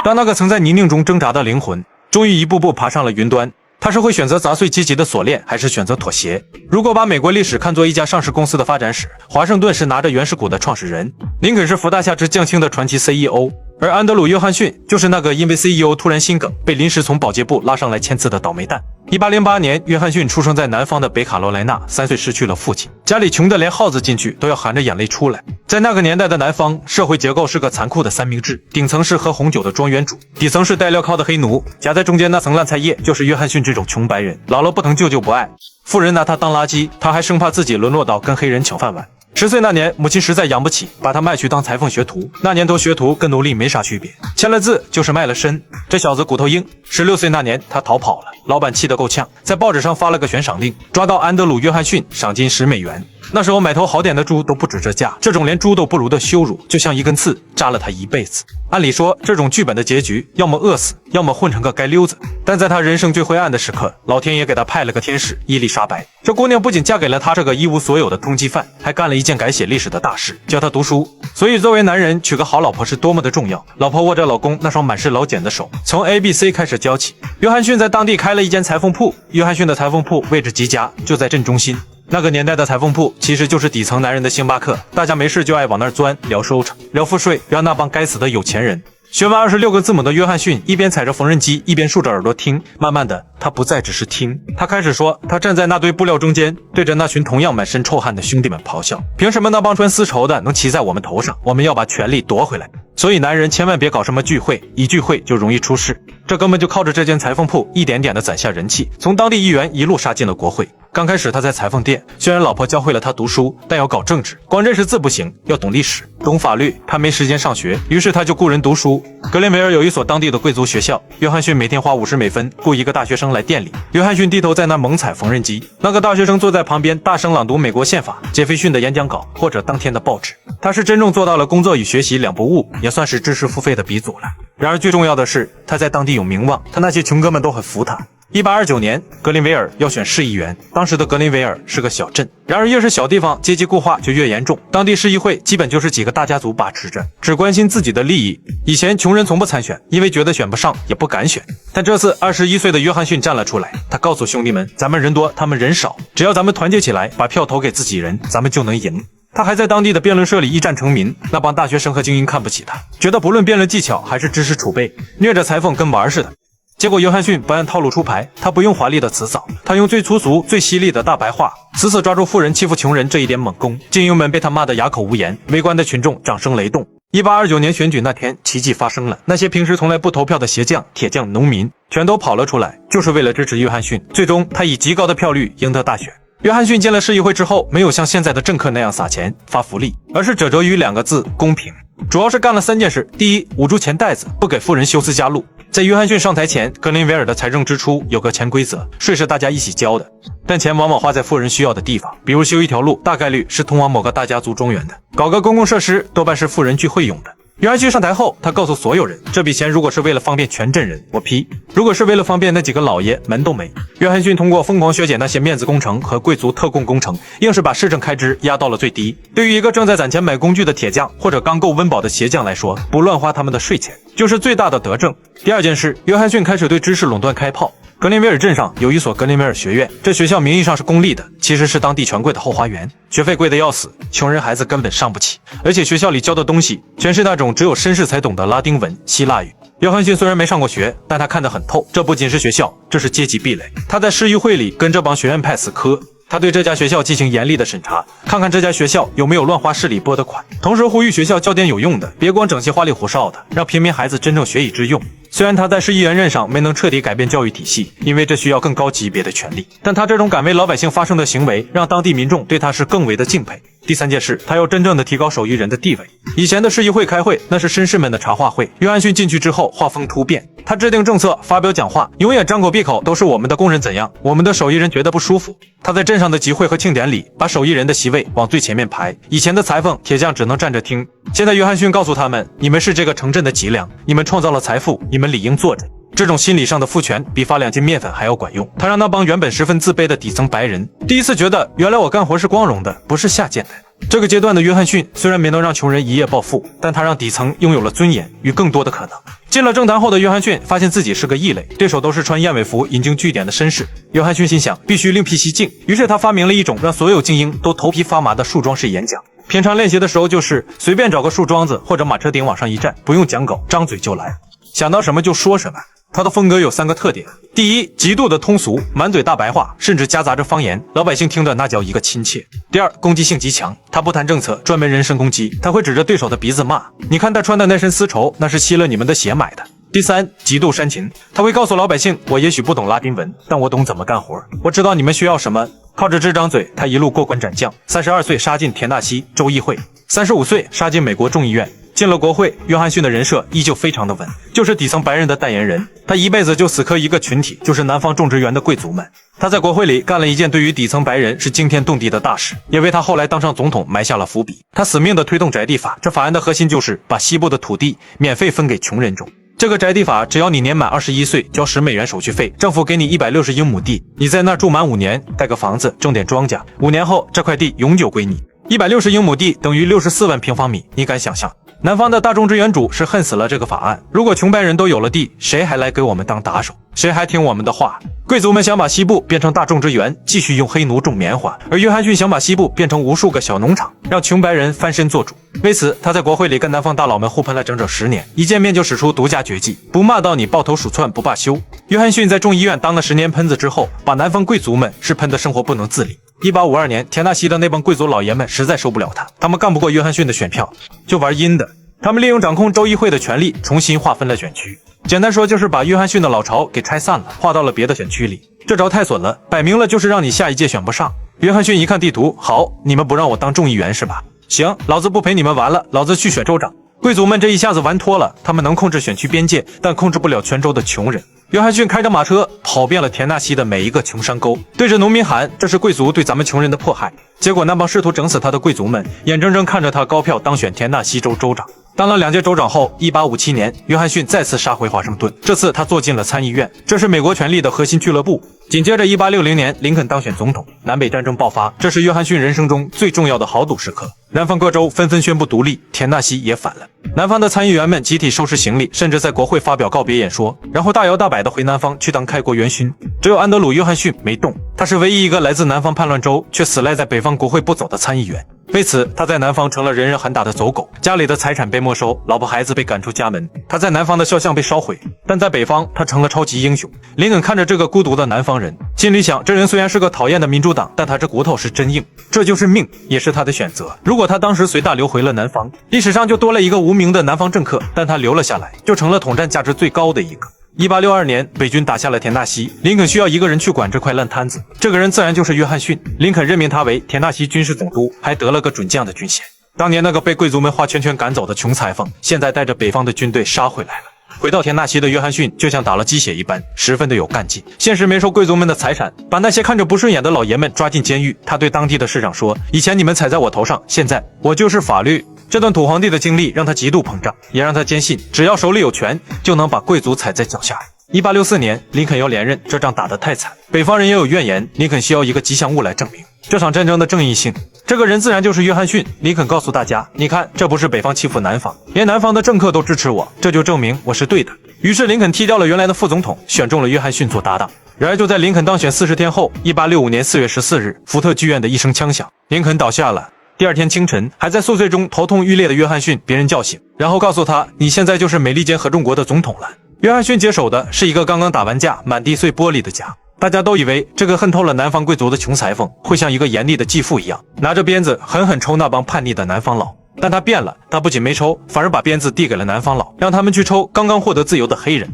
当那个曾在泥泞中挣扎的灵魂终于一步步爬上了云端，他是会选择砸碎积极的锁链，还是选择妥协？如果把美国历史看作一家上市公司的发展史，华盛顿是拿着原始股的创始人，林肯是福大下至降清的传奇 CEO， 而安德鲁·约翰逊就是那个因为 CEO 突然心梗被临时从保洁部拉上来签字的倒霉蛋。1808年，约翰逊出生在南方的北卡罗来纳，3岁失去了父亲，家里穷得连耗子进去都要含着眼泪出来。在那个年代的南方，社会结构是个残酷的三明治，顶层是喝红酒的庄园主，底层是戴镣铐的黑奴，夹在中间那层烂菜叶就是约翰逊这种穷白人，姥姥不疼，舅舅不爱，富人拿他当垃圾，他还生怕自己沦落到跟黑人抢饭碗。10岁那年，母亲实在养不起，把他卖去当裁缝学徒。那年头学徒跟奴隶没啥区别，签了字就是卖了身。这小子骨头硬。16岁那年，他逃跑了，老板气得够呛，在报纸上发了个悬赏令，抓到安德鲁·约翰逊，赏金10美元。那时候买头好点的猪都不止这价，这种连猪都不如的羞辱，就像一根刺扎了他一辈子。按理说，这种剧本的结局，要么饿死，要么混成个街溜子。但在他人生最灰暗的时刻，老天爷给他派了个天使伊丽莎白。这姑娘不仅嫁给了他这个一无所有的通缉犯，还干了一件改写历史的大事，教他读书。所以作为男人，娶个好老婆是多么的重要。老婆握着老公那双满是老茧的手，从 ABC 开始教起。约翰逊在当地开了一间裁缝铺，约翰逊的裁缝铺位置极佳，就在镇中心。那个年代的裁缝铺其实就是底层男人的星巴克，大家没事就爱往那儿钻，聊收成，聊赋税，聊那帮该死的有钱人。学完26个字母的约翰逊一边踩着缝纫机，一边竖着耳朵听。慢慢的，他不再只是听，他开始说，他站在那堆布料中间，对着那群同样满身臭汗的兄弟们咆哮：凭什么那帮穿丝绸的能骑在我们头上？我们要把权力夺回来！所以男人千万别搞什么聚会，一聚会就容易出事。这根本就靠着这间裁缝铺一点点的攒下人气，从当地议员一路杀进了国会。刚开始他在裁缝店，虽然老婆教会了他读书，但要搞政治，光认识字不行，要懂历史，懂法律。他没时间上学，于是他就雇人读书。格林维尔有一所当地的贵族学校，约翰逊每天花50美分雇一个大学生来店里，约翰逊低头在那猛踩缝纫机，那个大学生坐在旁边大声朗读美国宪法、杰斐逊的演讲稿或者当天的报纸。他是真正做到了工作与学习两不误，也算是知识付费的鼻祖了。然而最重要的是，他在当地有名望，他那些穷哥们都很服他。1829年，格林维尔要选市议员。当时的格林维尔是个小镇，然而越是小地方，阶级固化就越严重。当地市议会基本就是几个大家族把持着，只关心自己的利益。以前穷人从不参选，因为觉得选不上，也不敢选。但这次21岁的约翰逊站了出来，他告诉兄弟们，咱们人多，他们人少，只要咱们团结起来，把票投给自己人，咱们就能赢。他还在当地的辩论社里一战成名，那帮大学生和精英看不起他，觉得不论辩论技巧还是知识储备，虐着裁缝跟玩似的。结果约翰逊不按套路出牌，他不用华丽的辞藻，他用最粗俗最犀利的大白话，死死抓住富人欺负穷人这一点猛攻。精英们被他骂得哑口无言，围观的群众掌声雷动。1829年选举那天，奇迹发生了，那些平时从来不投票的鞋匠、铁匠、农民全都跑了出来，就是为了支持约翰逊。最终他以极高的票率赢得大选。约翰逊进了市议会之后，没有像现在的政客那样撒钱发福利，而是褶皱于2个字：公平。主要是干了3件事。第一，捂住钱袋子，不给富人修斯加禄。在约翰逊上台前，格林维尔的财政支出有个潜规则，税是大家一起交的，但钱往往花在富人需要的地方，比如修一条路，大概率是通往某个大家族庄园的；搞个公共设施，多半是富人聚会用的。约翰逊上台后，他告诉所有人，这笔钱如果是为了方便全镇人，我批；如果是为了方便那几个老爷，门都没。约翰逊通过疯狂削减那些面子工程和贵族特供工程，硬是把市政开支压到了最低。对于一个正在攒钱买工具的铁匠或者刚够温饱的鞋匠来说，不乱花他们的税钱就是最大的德政。第二件事，约翰逊开始对知识垄断开炮。格林维尔镇上有一所格林维尔学院，这学校名义上是公立的，其实是当地权贵的后花园，学费贵得要死，穷人孩子根本上不起，而且学校里教的东西全是那种只有绅士才懂的拉丁文、希腊语。约翰逊虽然没上过学，但他看得很透，这不仅是学校，这是阶级壁垒。他在市议会里跟这帮学院派死磕，他对这家学校进行严厉的审查，看看这家学校有没有乱花市里拨的款，同时呼吁学校教点有用的，别光整些花里胡哨的，让平民孩子真正学以致用。虽然他在市议员任上没能彻底改变教育体系，因为这需要更高级别的权利，但他这种敢为老百姓发声的行为，让当地民众对他是更为的敬佩。第3件事，他要真正的提高手艺人的地位。以前的市议会开会，那是绅士们的茶话会。约翰逊进去之后，画风突变，他制定政策，发表讲话，永远张口闭口都是我们的工人怎样，我们的手艺人觉得不舒服。他在镇上的集会和庆典里，把手艺人的席位往最前面排。以前的裁缝、铁匠只能站着听，现在约翰逊告诉他们，你们是这个城镇的脊梁，你们创造了财富，你们理应坐着。这种心理上的赋权比发2斤面粉还要管用。他让那帮原本十分自卑的底层白人第一次觉得，原来我干活是光荣的，不是下贱的。这个阶段的约翰逊虽然没能让穷人一夜暴富，但他让底层拥有了尊严与更多的可能。进了政坛后的约翰逊发现自己是个异类，对手都是穿燕尾服引经据典的绅士。约翰逊心想，必须另辟蹊径，于是他发明了一种让所有精英都头皮发麻的树桩式演讲。平常练习的时候就是随便找个树桩子或者马车顶往上一站，不用讲稿，张嘴就来，想到什么就说什么。他的风格有3个特点：第一，极度的通俗，满嘴大白话，甚至夹杂着方言，老百姓听着那叫一个亲切；第二，攻击性极强，他不谈政策，专门人身攻击，他会指着对手的鼻子骂：你看他穿的那身丝绸，那是吸了你们的血买的。第三，极度煽情，他会告诉老百姓，我也许不懂拉丁文，但我懂怎么干活，我知道你们需要什么。靠着这张嘴，他一路过关斩将。32岁杀进田纳西州议会，35岁杀进美国众议院。进了国会，约翰逊的人设依旧非常的稳，就是底层白人的代言人。他一辈子就死磕一个群体，就是南方种植园的贵族们。他在国会里干了一件对于底层白人是惊天动地的大事，也为他后来当上总统埋下了伏笔。他死命的推动宅地法，这法案的核心就是把西部的土地免费分给穷人种。这个宅地法，只要你年满21岁，交$10手续费，政府给你160英亩地，你在那儿住满5年，盖个房子，种点庄稼，5年后这块地永久归你。160英亩地等于64万平方米，你敢想象？南方的大种植园主是恨死了这个法案。如果穷白人都有了地，谁还来给我们当打手？谁还听我们的话？贵族们想把西部变成大种植园，继续用黑奴种棉花，而约翰逊想把西部变成无数个小农场，让穷白人翻身做主。为此，他在国会里跟南方大佬们互喷了整整10年，一见面就使出独家绝技，不骂到你抱头鼠窜不罢休。约翰逊在众议院当了10年喷子之后，把南方贵族们是喷的生活不能自理。1852年，田纳西的那帮贵族老爷们实在受不了他，他们干不过约翰逊的选票，就玩阴的。他们利用掌控州议会的权力，重新划分了选区。简单说，就是把约翰逊的老巢给拆散了，划到了别的选区里。这招太损了，摆明了就是让你下一届选不上。约翰逊一看地图，好，你们不让我当众议员是吧？行，老子不陪你们玩了，老子去选州长。贵族们这一下子玩脱了，他们能控制选区边界，但控制不了全州的穷人。约翰逊开着马车跑遍了田纳西的每一个穷山沟，对着农民喊：“这是贵族对咱们穷人的迫害。”结果那帮试图整死他的贵族们，眼睁睁看着他高票当选田纳西州州长。当了2届州长后，1857年，约翰逊再次杀回华盛顿，这次他坐进了参议院，这是美国权力的核心俱乐部。紧接着1860年，林肯当选总统，南北战争爆发，这是约翰逊人生中最重要的豪赌时刻。南方各州纷纷宣布独立，田纳西也反了。南方的参议员们集体收拾行李，甚至在国会发表告别演说，然后大摇大摆地回南方去当开国元勋。只有安德鲁·约翰逊没动，他是唯一一个来自南方叛乱州却死赖在北方国会不走的参议员。为此，他在南方成了人人喊打的走狗，家里的财产被没收，老婆孩子被赶出家门。他在南方的肖像被烧毁，但在北方，他成了超级英雄。林肯看着这个孤独的南方人，心里想：这人虽然是个讨厌的民主党，但他这骨头是真硬。这就是命，也是他的选择。如果他当时随大流回了南方，历史上就多了一个无名的南方政客，但他留了下来，就成了统战价值最高的一个。1862年，北军打下了田纳西，林肯需要一个人去管这块烂摊子，这个人自然就是约翰逊。林肯任命他为田纳西军事总督，还得了个准将的军衔。当年那个被贵族们画圈圈赶走的穷裁缝，现在带着北方的军队杀回来了。回到田纳西的约翰逊就像打了鸡血一般，十分的有干劲。现实没收贵族们的财产，把那些看着不顺眼的老爷们抓进监狱。他对当地的市长说：“以前你们踩在我头上，现在我就是法律。”这段土皇帝的经历让他极度膨胀，也让他坚信只要手里有权，就能把贵族踩在脚下。1864年，林肯要连任，这仗打得太惨，北方人也有怨言，林肯需要一个吉祥物来证明这场战争的正义性。这个人自然就是约翰逊。林肯告诉大家：“你看，这不是北方欺负南方，连南方的政客都支持我，这就证明我是对的。”于是林肯踢掉了原来的副总统，选中了约翰逊做搭档。然而就在林肯当选40天后，1865年4月14日，福特剧院的一声枪响，林肯倒下了。第二天清晨，还在宿醉中头痛欲裂的约翰逊，别人叫醒，然后告诉他：“你现在就是美利坚合众国的总统了。”约翰逊接手的是一个刚刚打完架、满地碎玻璃的家。大家都以为这个恨透了南方贵族的穷裁缝会像一个严厉的继父一样，拿着鞭子狠狠抽那帮叛逆的南方佬。但他变了，他不仅没抽，反而把鞭子递给了南方佬，让他们去抽刚刚获得自由的黑人。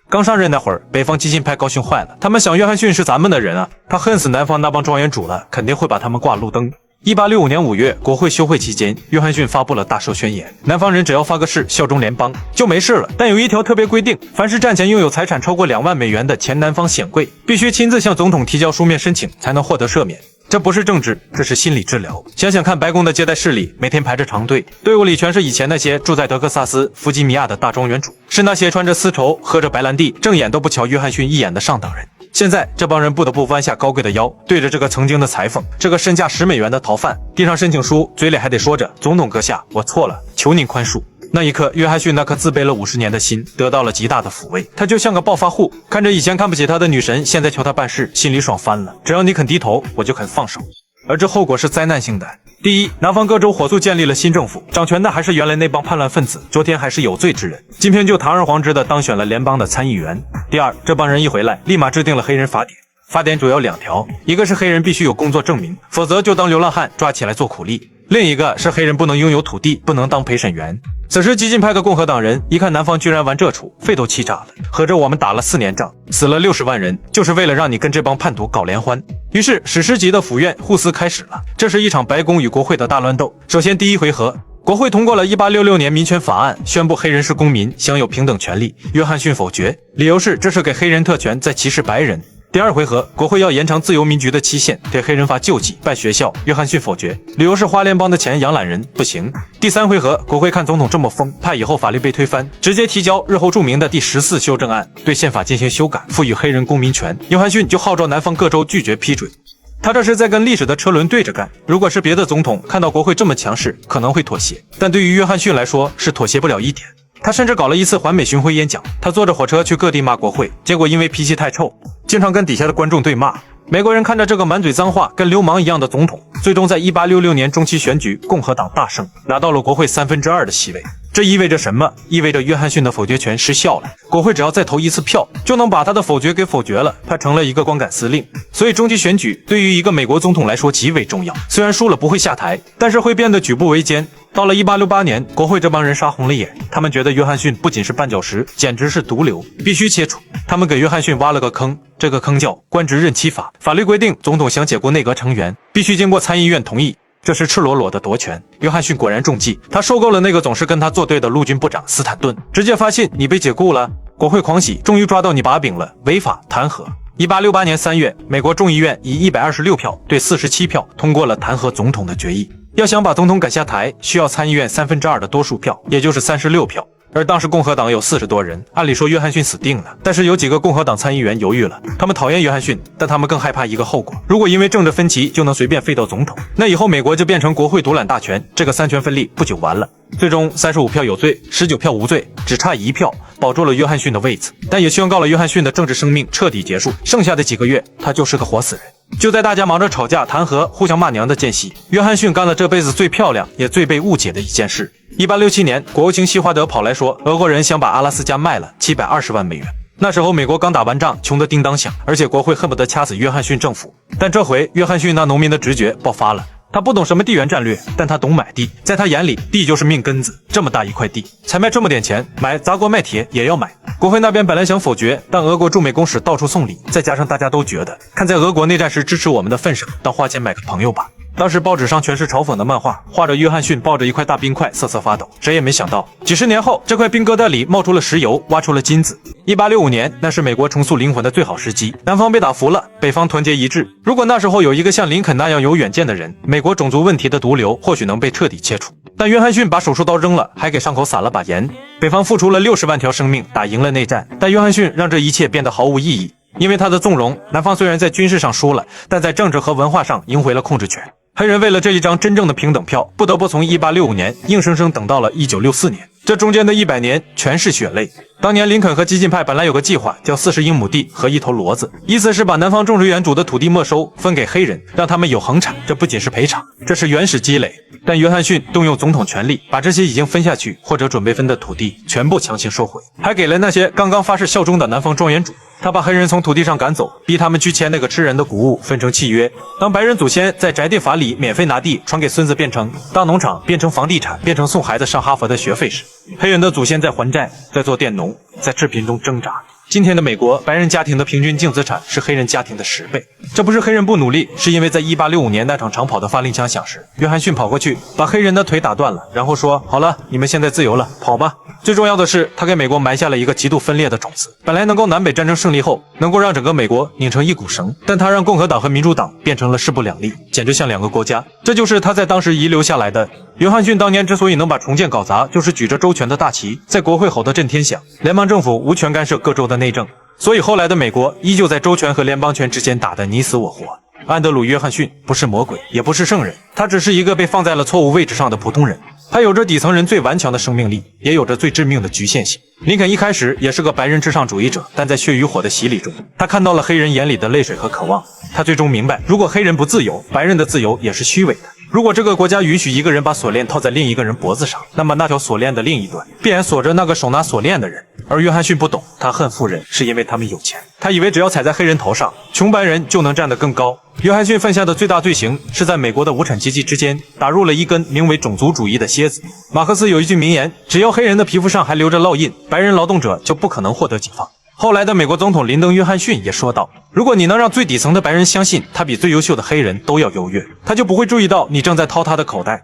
刚上任那会儿，北方激进派高兴坏了，他们想约翰逊是咱们的人啊，他恨死南方那帮庄园主了，肯定会把他们挂路灯。1865年5月，国会休会期间，约翰逊发布了大赦宣言，南方人只要发个誓效忠联邦就没事了。但有一条特别规定，凡是战前拥有财产超过2万美元的前南方显贵，必须亲自向总统提交书面申请，才能获得赦免。这不是政治，这是心理治疗。想想看，白宫的接待室里每天排着长队，队伍里全是以前那些住在德克萨斯、弗吉尼亚的大庄园主，是那些穿着丝绸、喝着白兰地、正眼都不瞧约翰逊一眼的上等人。现在这帮人不得不弯下高贵的腰，对着这个曾经的裁缝，这个身价$10的逃犯，递上申请书，嘴里还得说着总统阁下，我错了，求您宽恕。那一刻，约翰逊那颗自卑了50年的心得到了极大的抚慰。他就像个暴发户，看着以前看不起他的女神，现在求他办事，心里爽翻了。只要你肯低头，我就肯放手。而这后果是灾难性的。第一，南方各州火速建立了新政府，掌权的还是原来那帮叛乱分子，昨天还是有罪之人，今天就堂而皇之的当选了联邦的参议员。第二，这帮人一回来，立马制定了黑人法典。法典主要2条，一个是黑人必须有工作证明，否则就当流浪汉抓起来做苦力。另一个是黑人不能拥有土地，不能当陪审员。此时激进派的共和党人一看南方居然玩这出，肺都气炸了，合着我们打了4年仗，死了60万人，就是为了让你跟这帮叛徒搞联欢。于是史诗级的府院互撕开始了，这是一场白宫与国会的大乱斗。首先第一回合，国会通过了1866年民权法案，宣布黑人是公民，享有平等权利。约翰逊否决，理由是这是给黑人特权，在歧视白人。第二回合，国会要延长自由民局的期限，给黑人发救济、办学校。约翰逊否决，理由是花联邦的钱养懒人，不行。第三回合，国会看总统这么疯，怕以后法律被推翻，直接提交日后著名的第14修正案，对宪法进行修改，赋予黑人公民权。约翰逊就号召南方各州拒绝批准。他这是在跟历史的车轮对着干。如果是别的总统，看到国会这么强势，可能会妥协，但对于约翰逊来说，是妥协不了一点。他甚至搞了一次环美巡回演讲，他坐着火车去各地骂国会，结果因为脾气太臭，经常跟底下的观众对骂。美国人看着这个满嘴脏话跟流氓一样的总统，最终在1866年中期选举共和党大胜，拿到了国会2/3的席位。这意味着什么？意味着约翰逊的否决权失效了，国会只要再投一次票，就能把他的否决给否决了，他成了一个光杆司令。所以中期选举对于一个美国总统来说极为重要，虽然输了不会下台，但是会变得举步维艰。到了1868年，国会这帮人杀红了眼，他们觉得约翰逊不仅是绊脚石，简直是毒瘤，必须切除。他们给约翰逊挖了个坑，这个坑叫官职任期法。法律规定，总统想解雇内阁成员，必须经过参议院同意，这是赤裸裸的夺权。约翰逊果然中计，他收购了那个总是跟他作对的陆军部长斯坦顿，直接发信你被解雇了。国会狂喜，终于抓到你把柄了，违法弹劾。1868年3月，美国众议院以126票对47票通过了弹劾总统的决议。要想把总统赶下台，需要参议院2/3的多数票，也就是36票。而当时共和党有40多人，按理说约翰逊死定了，但是有几个共和党参议员犹豫了，他们讨厌约翰逊，但他们更害怕一个后果，如果因为政治分歧就能随便废掉总统，那以后美国就变成国会独揽大权，这个三权分立不就完了。最终35票有罪，19票无罪，只差1票保住了约翰逊的位子，但也宣告了约翰逊的政治生命彻底结束，剩下的几个月他就是个活死人。就在大家忙着吵架、弹劾、互相骂娘的间隙，约翰逊干了这辈子最漂亮也最被误解的一件事。1867年，国务卿希华德跑来说，俄国人想把阿拉斯加卖了，720万美元。那时候美国刚打完仗，穷得叮当响，而且国会恨不得掐死约翰逊政府。但这回约翰逊那农民的直觉爆发了。他不懂什么地缘战略，但他懂买地，在他眼里，地就是命根子。这么大一块地，才卖这么点钱，买砸锅卖铁也要买。国会那边本来想否决，但俄国驻美公使到处送礼，再加上大家都觉得，看在俄国内战时支持我们的份上，当花钱买个朋友吧。当时报纸上全是嘲讽的漫画，画着约翰逊抱着一块大冰块瑟瑟发抖。谁也没想到，几十年后，这块冰疙瘩里冒出了石油，挖出了金子。1865年，那是美国重塑灵魂的最好时机。南方被打服了，北方团结一致。如果那时候有一个像林肯那样有远见的人，美国种族问题的毒瘤或许能被彻底切除。但约翰逊把手术刀扔了，还给伤口撒了把盐。北方付出了60万条生命，打赢了内战，但约翰逊让这一切变得毫无意义。因为他的纵容，南方虽然在军事上输了，但在政治和文化上赢回了控制权。黑人为了这一张真正的平等票，不得不从1865年硬生生等到了1964年，这中间的100年全是血泪。当年林肯和激进派本来有个计划，叫40英亩地和1头骡子，意思是把南方种植园主的土地没收，分给黑人，让他们有恒产。这不仅是赔偿，这是原始积累。但约翰逊动用总统权力，把这些已经分下去或者准备分的土地全部强行收回，还给了那些刚刚发誓效忠的南方庄园主。他把黑人从土地上赶走，逼他们去签那个吃人的谷物分成契约。当白人祖先在宅地法里免费拿地传给孙子，变成大农场，变成房地产，变成送孩子上哈佛的学费时，黑人的祖先在还债，在做佃农，在赤贫中挣扎。今天的美国，白人家庭的平均净资产是黑人家庭的10倍。这不是黑人不努力，是因为在1865年那场长跑的发令枪响时，约翰逊跑过去把黑人的腿打断了，然后说，好了，你们现在自由了，跑吧。最重要的是，他给美国埋下了一个极度分裂的种子。本来能够南北战争胜利后能够让整个美国拧成一股绳，但他让共和党和民主党变成了势不两立，简直像2个国家。这就是他在当时遗留下来的。约翰逊当年之所以能把重建搞砸，就是举着周全的大旗，在国会吼得震天响。联邦政府无权干涉各州的内政，所以后来的美国依旧在州权和联邦权之间打得你死我活。安德鲁·约翰逊不是魔鬼，也不是圣人，他只是一个被放在了错误位置上的普通人。他有着底层人最顽强的生命力，也有着最致命的局限性。林肯一开始也是个白人至上主义者，但在血与火的洗礼中，他看到了黑人眼里的泪水和渴望。他最终明白，如果黑人不自由，白人的自由也是虚伪的。如果这个国家允许一个人把锁链套在另一个人脖子上，那么那条锁链的另一端必然锁着那个手拿锁链的人。而约翰逊不懂，他恨富人是因为他们有钱，他以为只要踩在黑人头上，穷白人就能站得更高。约翰逊犯下的最大罪行是在美国的无产阶级之间打入了一根名为种族主义的楔子。马克思有一句名言，只要黑人的皮肤上还留着烙印，白人劳动者就不可能获得解放。后来的美国总统林登·约翰逊也说道，如果你能让最底层的白人相信他比最优秀的黑人都要优越，他就不会注意到你正在掏他的口袋。